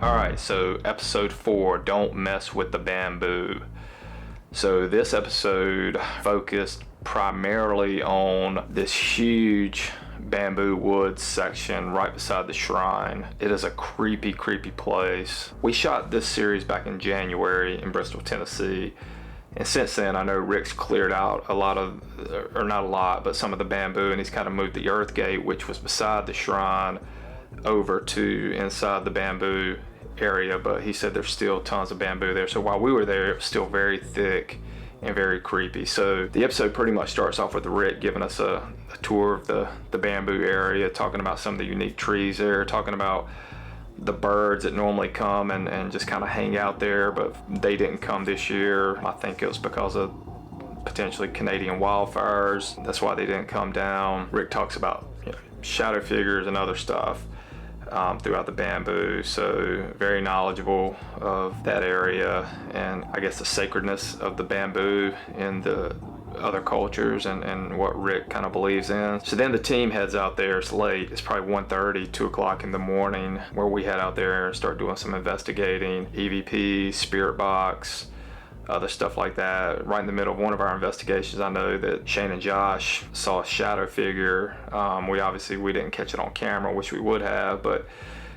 Alright, so episode 4, Don't Mess with the Bamboo. So this episode focused primarily on this huge bamboo woods section right beside the shrine. It is a creepy place. We shot this series back in January in Bristol, Tennessee. And since then, I know Rick's cleared out a lot of, or not a lot, but some of the bamboo, and he's kind of moved the earth gate, which was beside the shrine, over to inside the bamboo area. But he said there's still tons of bamboo there. So while we were there, it was still very thick and very creepy. So the episode pretty much starts off with Rick giving us a tour of the bamboo area, talking about some of the unique trees there, talking about the birds that normally come and just kind of hang out there, but they didn't come this year. I think it was because of potentially Canadian wildfires. That's why they didn't come down. Rick talks about, shadow figures and other stuff throughout the bamboo. So very knowledgeable of that area, and I guess the sacredness of the bamboo in the other cultures and what Rick kind of believes in. So then the team heads out there. It's late. It's probably 1:30, 2 o'clock in the morning, where we head out there and start doing some investigating. EVP, spirit box, other stuff like that. Right in the middle of one of our investigations, I know that Shane and Josh saw a shadow figure. We didn't catch it on camera, which we would have, but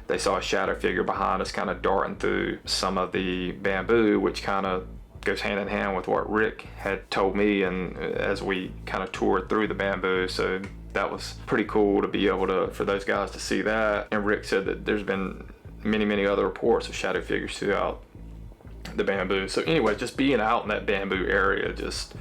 they saw a shadow figure behind us kind of darting through some of the bamboo, which kind of goes hand in hand with what Rick had told me, and as we kind of toured through the bamboo. So that was pretty cool to be able to, for those guys to see that. And Rick said that there's been many other reports of shadow figures throughout the bamboo. So anyway, just being out in that bamboo area just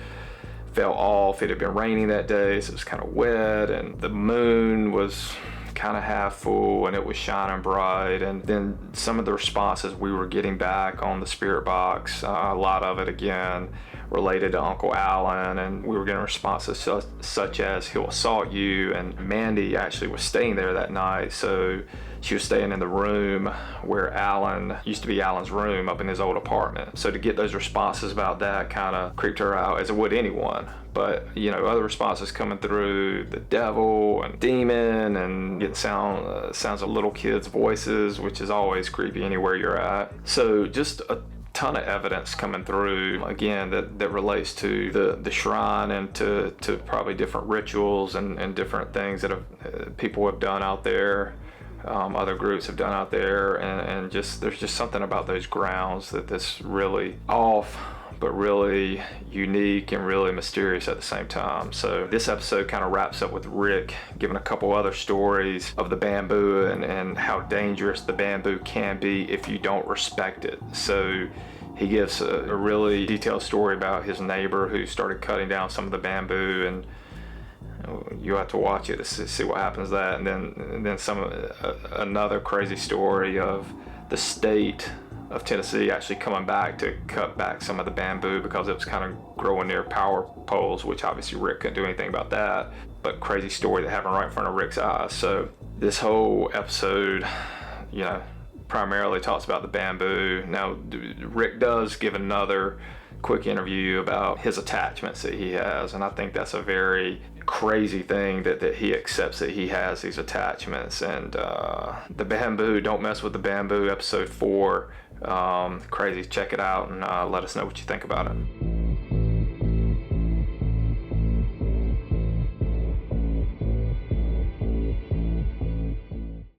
fell off. It had been raining that day, so it was kind of wet, and the moon was kind of half full and it was shining bright. And then some of the responses we were getting back on the spirit box, a lot of it again related to Uncle Alan, and we were getting responses such as he'll assault you. And Mandy actually was staying there that night, so she was staying in the room where Alan used to be Alan's room up in his old apartment. So to get those responses about that kind of creeped her out, as it would anyone. But other responses coming through, the devil and demon, and getting sounds of little kids' voices, which is always creepy anywhere you're at. So just a ton of evidence coming through, again, that relates to the shrine and to probably different rituals and different things that people have done out there. Other groups have done out there, and there's just something about those grounds that's really off, but really unique and really mysterious at the same time. So this episode kind of wraps up with Rick giving a couple other stories of the bamboo and how dangerous the bamboo can be if you don't respect it. So he gives a really detailed story about his neighbor who started cutting down some of the bamboo, and you have to watch it to see what happens to that. And then another crazy story of the state of Tennessee actually coming back to cut back some of the bamboo because it was kind of growing near power poles, which obviously Rick couldn't do anything about that. But crazy story that happened right in front of Rick's eyes. So this whole episode, primarily talks about the bamboo. Now, Rick does give another quick interview about his attachments that he has, and I think that's a very crazy thing that he accepts that he has these attachments. And the bamboo, Don't Mess with the Bamboo, episode 4, crazy. Check it out and let us know what you think about it.